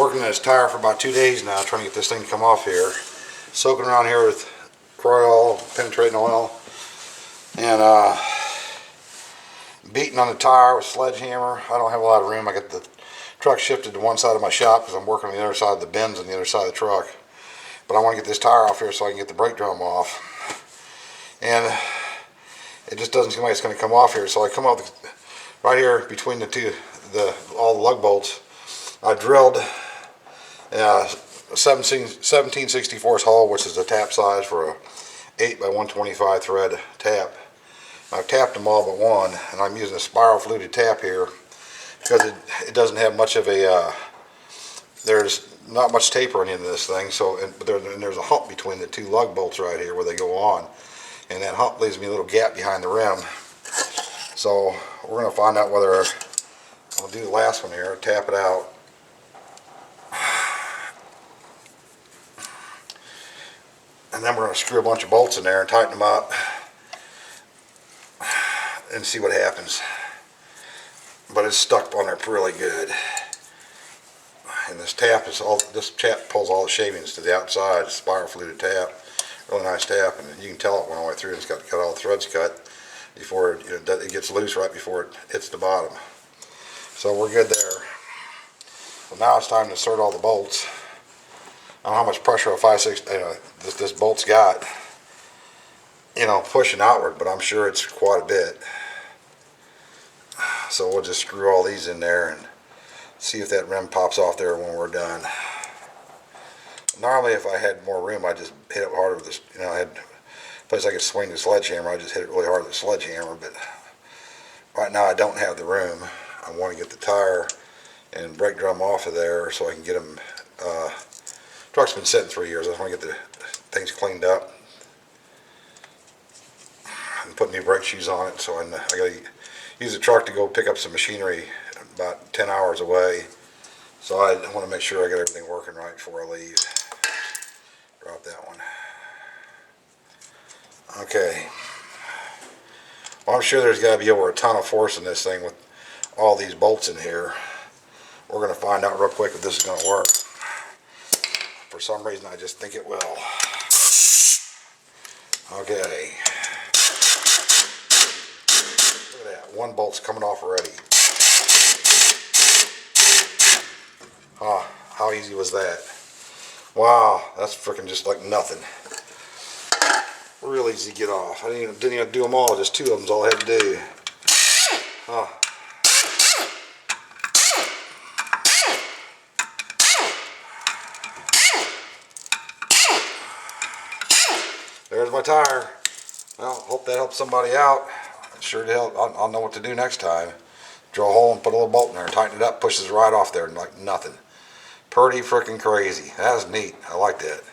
working on this tire for about 2 days now, trying to get this thing to come off here. Soaking around here with Kroil, penetrating oil, and beating on the tire with sledgehammer. I don't have a lot of room. I got the truck shifted to one side of my shop because I'm working on the other side of the bins on the other side of the truck. But I want to get this tire off here so I can get the brake drum off. And it just doesn't seem like it's going to come off here. So I come up right here between the two, all the lug bolts. I drilled a 17/64 hole, which is the tap size for a 8x125 thread tap. I've tapped them all but one, and I'm using a spiral fluted tap here because it doesn't have much of a, there's not much taper in this thing, so there's a hump between the two lug bolts right here where they go on, and that hump leaves me a little gap behind the rim. So we're going to find out whether I'll do the last one here, tap it out. And then we're going to screw a bunch of bolts in there and tighten them up and see what happens. But it's stuck on there really good. And this tap pulls all the shavings to the outside. Spiral fluted tap, really nice tap, and you can tell it went all the way through. It's got all the threads cut before it gets loose right before it hits the bottom. So we're good there. Well, now it's time to insert all the bolts. I don't know how much pressure a 5/6 this bolt's got, pushing outward, but I'm sure it's quite a bit. So we'll just screw all these in there and see if that rim pops off there when we're done. Normally, if I had more room, I'd just hit it harder with this. I had a place I could swing the sledgehammer. I just hit it really hard with the sledgehammer. But right now, I don't have the room. I want to get the tire and brake drum off of there so I can get them. Truck's been sitting 3 years. I just want to get the things cleaned up and put new brake shoes on it. So I got to use the truck to go pick up some machinery about 10 hours away. So I want to make sure I got everything working right before I leave. Drop that one. Okay. Well, I'm sure there's got to be over a ton of force in this thing with all these bolts in here. We're going to find out real quick if this is going to work. For some reason, I just think it will. Okay. Look at that. One bolt's coming off already. How easy was that? Wow, that's freaking just like nothing. Real easy to get off. I didn't even do them all, just 2 of them's all I had to do. There's my tire. Well, hope that helps somebody out. It sure did help. I'll know what to do next time. Drill a hole and put a little bolt in there and tighten it up, pushes right off there like nothing. Pretty freaking crazy. That was neat. I like that.